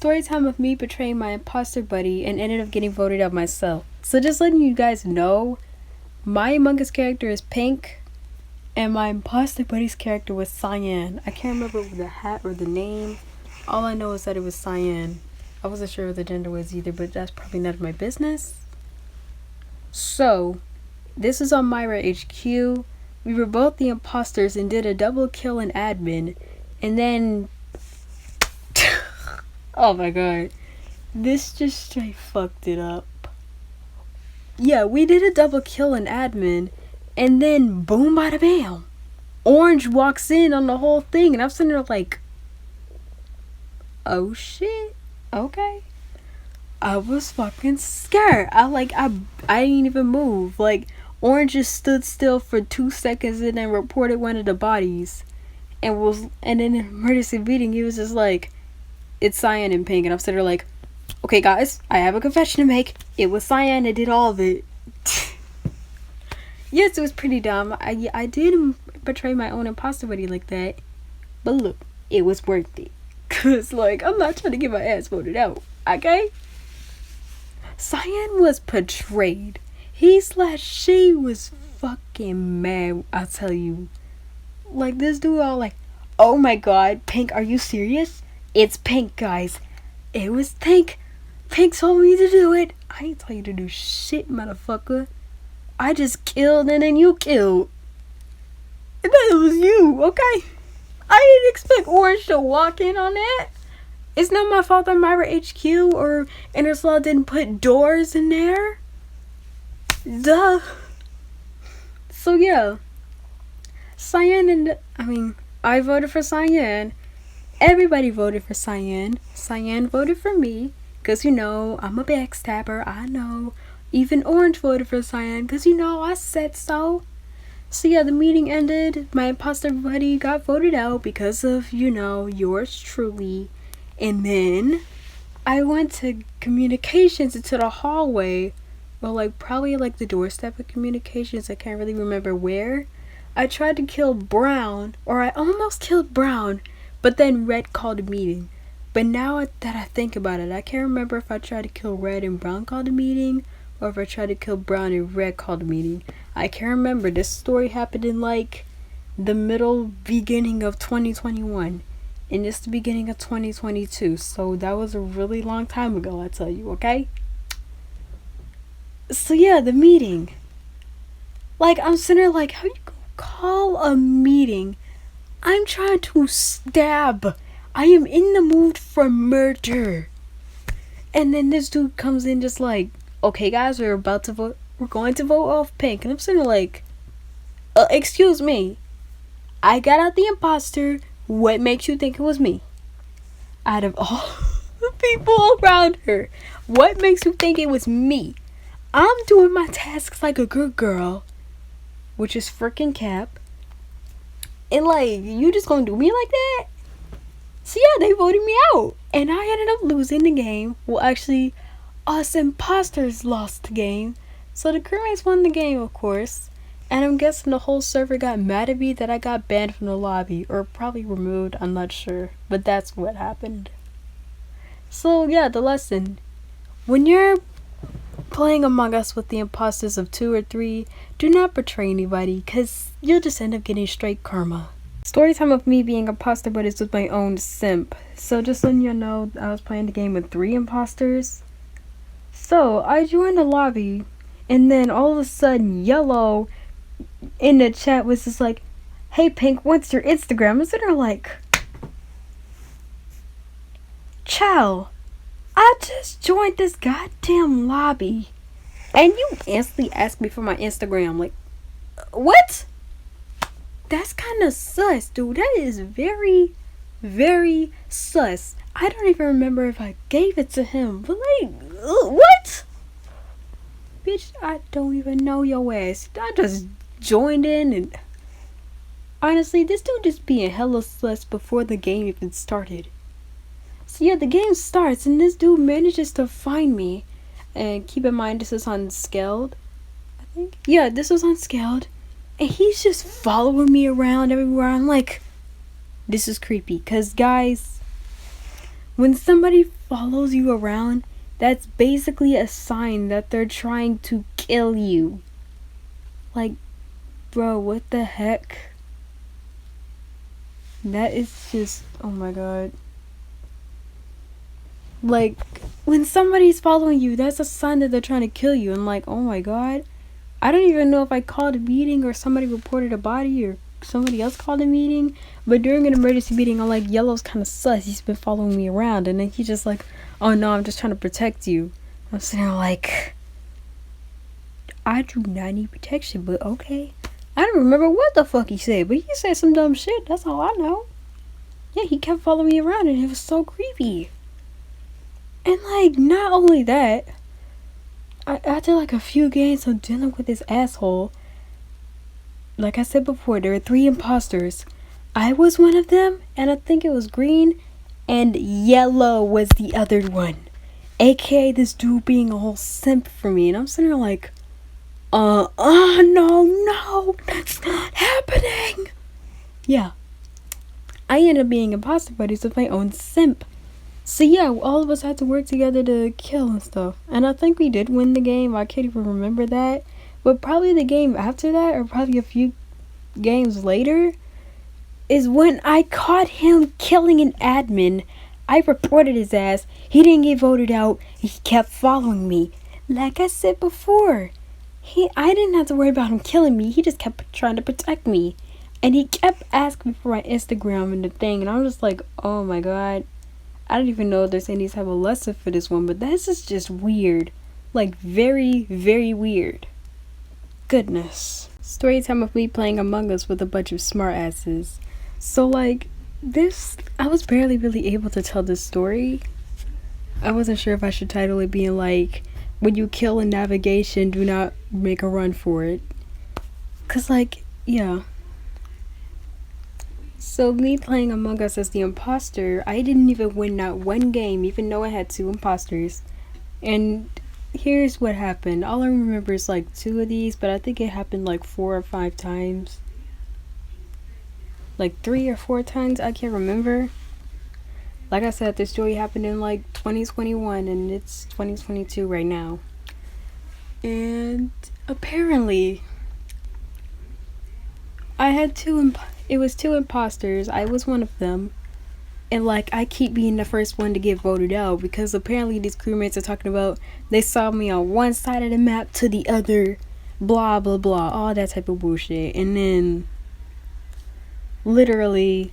story time of me betraying my imposter buddy and ended up getting voted out myself. So just letting you guys know, my Among Us character is Pink, and my imposter buddy's character was Cyan. I can't remember the hat or the name. All I know is that it was Cyan. I wasn't sure what the gender was either, but that's probably none of my business. So, this was on Myra HQ. We were both the imposters and did a double kill in admin. And then... oh my god. This just straight fucked it up. Yeah, we did a double kill in admin. And then, boom, bada bam. Orange walks in on the whole thing. And I'm sitting there like... oh shit. Okay. I was fucking scared. I didn't even move. Like, Orange just stood still for 2 seconds and then reported one of the bodies. And in an emergency meeting, he was just like, it's Cyan and Pink. And I'm sitting there like, okay guys, I have a confession to make. It was Cyan that did all of it. Yes, it was pretty dumb. I did betray my own imposter buddy like that. But look, it was worth it. Cause like, I'm not trying to get my ass voted out. Okay? Cyan was betrayed. She was fucking mad, I'll tell you. Like, this dude all like, oh my god, Pink, are you serious? It's Pink, guys. It was Pink. Pink told me to do it. I ain't tell you to do shit, motherfucker. I just killed and then you killed. And then it was you, okay? I didn't expect Orange to walk in on that. It's not my fault that Myra HQ or Interslaw didn't put doors in there. Duh. So yeah. I voted for Cyan. Everybody voted for Cyan. Cyan voted for me. Cause I'm a backstabber, I know. Even Orange voted for Cyan. Cause I said so. So yeah, the meeting ended. My imposter buddy got voted out because of, yours truly. And then I went to communications into the hallway. Well, probably the doorstep of communications. I can't really remember where. I tried to kill Brown, or I almost killed Brown, but then Red called a meeting. But now that I think about it, I can't remember if I tried to kill Red and Brown called a meeting, or if I tried to kill Brown and Red called a meeting. I can't remember. This story happened in the beginning of 2021. And it's the beginning of 2022. So that was a really long time ago, I tell you, okay? So yeah, the meeting. I'm sitting there how you call a meeting? I'm trying to stab. I am in the mood for murder. And then this dude comes in just okay guys, we're about to vote. We're going to vote off Pink. And I'm sitting there excuse me. I got out the imposter. What makes you think it was me? Out of all the people around her, what makes you think it was me? I'm doing my tasks like a good girl, which is freaking cap. And you just gonna do me like that? So yeah, they voted me out. And I ended up losing the game. Well, actually, us imposters lost the game. So the crewmates won the game, of course. And I'm guessing the whole server got mad at me that I got banned from the lobby. Or probably removed, I'm not sure. But that's what happened. So yeah, the lesson. When you're playing Among Us with the imposters of 2 or 3, do not betray anybody. Because you'll just end up getting straight karma. Story time of me being imposter, but it's with my own simp. So just letting you know, I was playing the game with 3 imposters. So I joined the lobby. And then all of a sudden, Yellow in the chat was just hey Pink, what's your Instagram? I'm sitting there Chow, I just joined this goddamn lobby and you instantly asked me for my Instagram. What? That's kind of sus, dude. That is very, very sus. I don't even remember if I gave it to him. But what? Bitch, I don't even know your ass. I just joined in and honestly, this dude just being hella sus before the game even started. So yeah, the game starts and this dude manages to find me. And keep in mind, this is on Skeld, I think. Yeah, this was on Skeld. And he's just following me around everywhere. I'm this is creepy. Because guys, When somebody follows you around, that's basically a sign that they're trying to kill you. Like, bro, what the heck? That is just, oh my god. Like, when somebody's following you, that's a sign that they're trying to kill you. And like, oh my god. I don't even know if I called a meeting or somebody reported a body or somebody else called a meeting. But during an emergency meeting, I'm like, Yellow's kind of sus. He's been following me around. And then he's just like, oh no, I'm just trying to protect you. I'm sitting there like, I do not need protection, but okay. I don't remember what the fuck he said, but he said some dumb shit. That's all I know. Yeah, he kept following me around and it was so creepy. And like, not only that, after like a few games of dealing with this asshole, like I said before, there were 3 imposters. I was one of them, and I think it was green, and yellow was the other one. AKA this dude being a whole simp for me. And I'm sitting there like, no, that's not happening. Yeah. I ended up being imposter buddies with my own simp. So yeah, all of us had to work together to kill and stuff. And I think we did win the game. I can't even remember that. But probably the game after that, or probably a few games later, is when I caught him killing an admin. I reported his ass. He didn't get voted out. He kept following me. Like I said before, I didn't have to worry about him killing me. He just kept trying to protect me. And he kept asking me for my Instagram and the thing. And I was just like, oh my god. I don't even know if there's any type of lesson for this one, but this is just weird. Like, very, very weird. Goodness. Story time of me playing Among Us with a bunch of smart asses. So, like, this, I was barely really able to tell this story. I wasn't sure if I should title it being like, when you kill in navigation, do not make a run for it. 'Cause, like, yeah. So me playing Among Us as the imposter, I didn't even win not one game, even though I had 2 imposters. And here's what happened. All I remember is like 2 of these, but I think it happened like 4 or 5 times. Like 3 or 4 times, I can't remember. Like I said, this story happened in like 2021 and it's 2022 right now. And apparently, I had 2 it was 2 imposters. I was one of them. And like, I keep being the first one to get voted out because apparently these crewmates are talking about they saw me on one side of the map to the other, blah blah blah, all that type of bullshit. And then literally,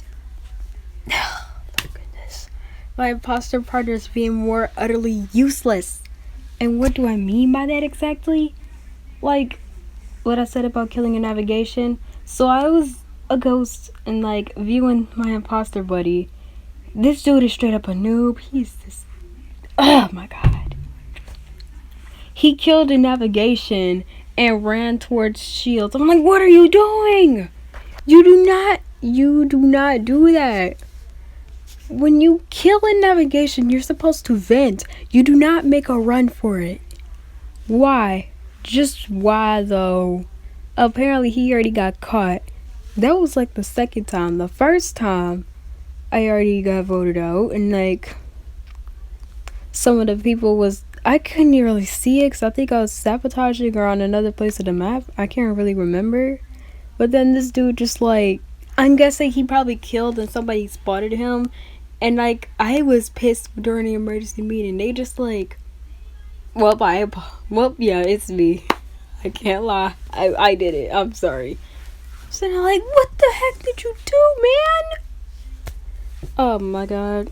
oh my goodness, my imposter partner is being more utterly useless. And what do I mean by that exactly? Like what I said about killing a navigation. So I was a ghost and like viewing my imposter buddy. This dude is straight up a noob. He's this, oh my god. He killed a navigation and ran towards shields. I'm like, what are you doing? You do not do that. When you kill a navigation, you're supposed to vent. You do not make a run for it. Why? Just why though? Apparently he already got caught. That was like the second time. The first time, I already got voted out. And like, some of the people was, I couldn't really see it because I think I was sabotaging or on another place of the map. I can't really remember. But then this dude just like, I'm guessing he probably killed and somebody spotted him. And like, I was pissed during the emergency meeting. They just like, well, yeah, it's me. I can't lie. I did it. I'm sorry. So they're like, what the heck did you do, man? Oh my god.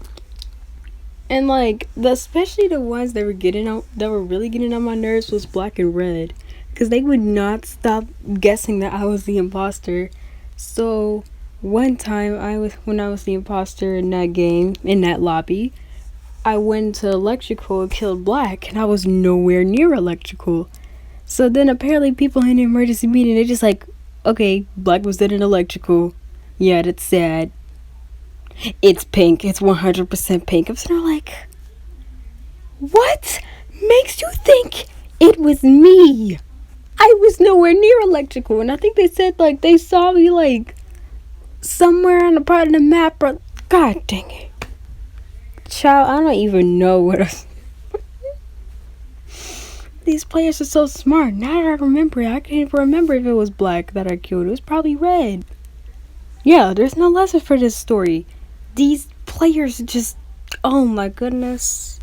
And like, especially the ones that were really getting on my nerves was Black and Red. Because they would not stop guessing that I was the imposter. So one time when I was the imposter in that game, in that lobby, I went to electrical and killed Black, and I was nowhere near electrical. So then apparently people in the emergency meeting, they just like, okay, Black was dead in electrical. Yeah, that's sad. It's pink. It's 100% pink. I'm sitting there like, what makes you think it was me? I was nowhere near electrical. And I think they said like they saw me like somewhere on a part of the map. But god dang it. Child, I don't even know what these players are so smart. Now that I remember it, I can't even remember if it was black that I killed. It was probably red. Yeah, there's no lesson for this story. These players just, oh my goodness.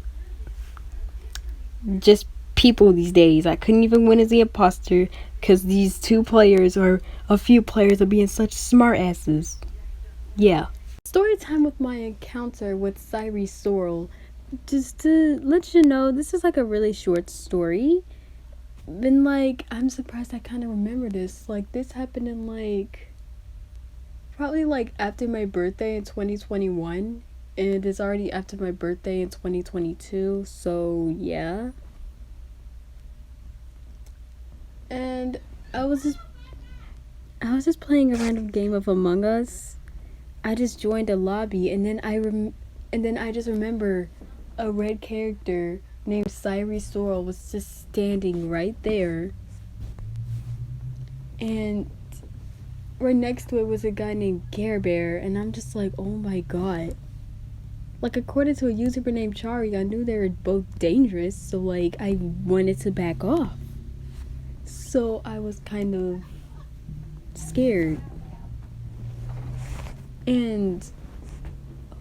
Just people these days. I couldn't even win as the imposter because these two players or a few players are being such smart asses. Yeah. Story time with my encounter with Cyree Sorrel. Just to let you know, this is like a really short story. Been like, I'm surprised I kind of remember this. Like, this happened in like, probably like after my birthday in 2021. And it's already after my birthday in 2022. So, yeah. And I was just playing a random game of Among Us. I just joined a lobby, and then I just remember a red character named Cyree Sorrel was just standing right there, and right next to it was a guy named Care Bear, and I'm just like, oh my god. Like, according to a YouTuber named Chari, I knew they were both dangerous, so like I wanted to back off. So I was kind of scared. And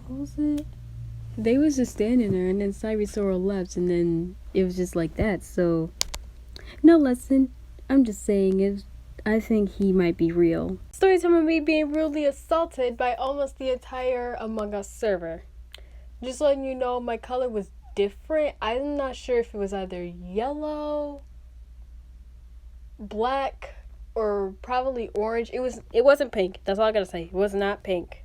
what was it? They was just standing there, and then Cyree Sorrel left, and then it was just like that. So no lesson. I'm just saying it. I think he might be real. Story time of me being rudely assaulted by almost the entire Among Us server. Just letting you know, my color was different. I'm not sure if it was either yellow, black, or probably orange. It wasn't pink. That's all I gotta say. It was not pink.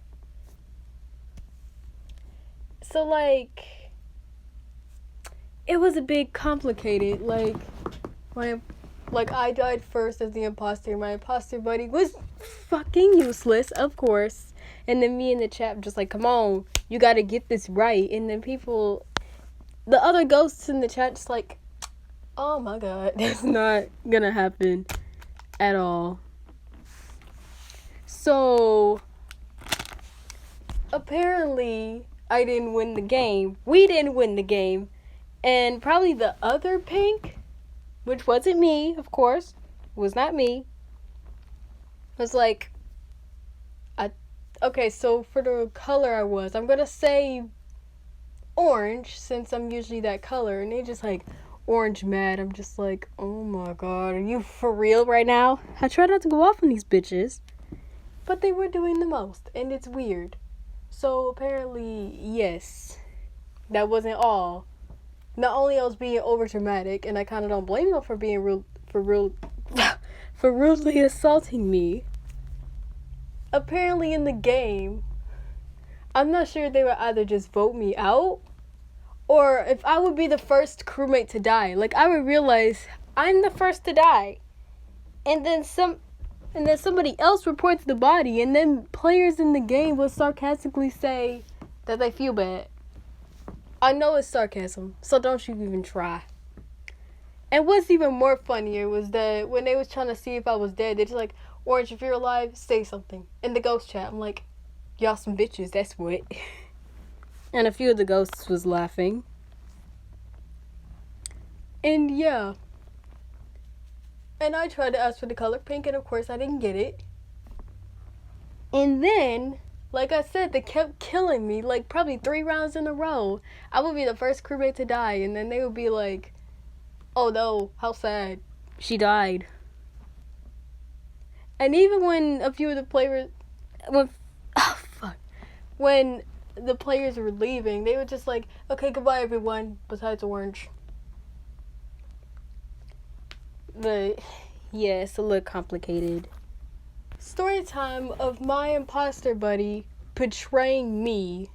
So like, it was a bit complicated. Like I died first as the imposter. My imposter buddy was fucking useless, of course. And then me in the chat just like, come on, you gotta get this right. And then the other ghosts in the chat just like, oh my god, that's not gonna happen at all. So apparently I didn't win the game. We didn't win the game. And probably the other pink, which wasn't me, of course, was not me, was like, okay, so for the color I'm gonna say orange, since I'm usually that color, and they just like, orange mad. I'm just like, oh my god, are you for real right now? I try not to go off on these bitches, but they were doing the most, and it's weird. So apparently, yes, that wasn't all. Not only I was being over dramatic, and I kind of don't blame them for being for rudely assaulting me. Apparently in the game, I'm not sure if they would either just vote me out, or if I would be the first crewmate to die. Like, I would realize I'm the first to die, and then somebody else reports the body, and then players in the game will sarcastically say that they feel bad. I know it's sarcasm, so don't you even try. And what's even more funnier was that when they was trying to see if I was dead, they just like, Orange, if you're alive, say something. In the ghost chat, I'm like, y'all some bitches, that's what. And a few of the ghosts was laughing. And yeah. And I tried to ask for the color pink, and of course I didn't get it. And then, like I said, they kept killing me, like probably 3 rounds in a row. I would be the first crewmate to die, and then they would be like, oh no, how sad, she died. And even when a few of the players, when the players were leaving, they were just like, okay, goodbye everyone, besides Orange. But yeah, it's a little complicated. Story time of my imposter buddy betraying me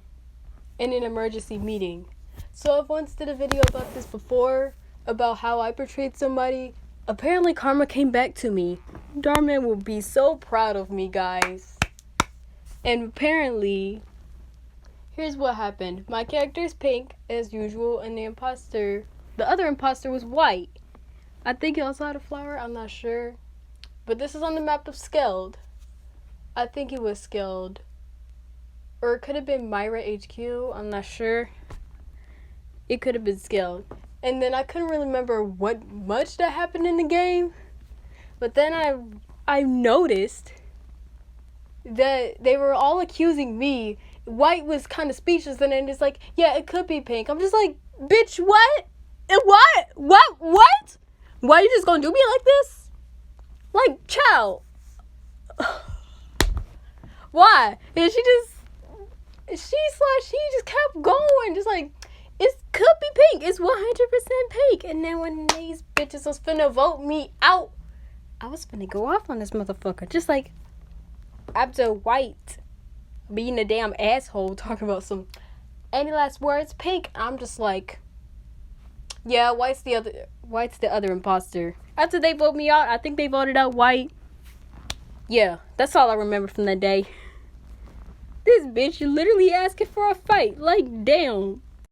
in an emergency meeting. So I've once did a video about this before, about how I betrayed somebody. Apparently karma came back to me. Darman will be so proud of me, guys. And apparently, here's what happened. My character is pink, as usual, and the other imposter was white. I think he also had a flower, I'm not sure. But this is on the map of Skeld. I think it was Skeld. Or it could have been Myra HQ, I'm not sure. it could have been scaled. And then I couldn't really remember what much that happened in the game. But then I noticed that they were all accusing me. White was kind of speechless, and then it's like, yeah, it could be pink. I'm just like, bitch, what? And what? What? Why are you just gonna do me like this? Like, child. Why? And she just kept going, just like, it could be pink. It's 100% pink. And then when these bitches was finna vote me out, I was finna go off on this motherfucker. Just like, after White being a damn asshole talking about some any last words, pink. I'm just like, yeah, White's the other imposter. After they vote me out, I think they voted out White. Yeah, that's all I remember from that day. This bitch literally asking for a fight. Like, damn.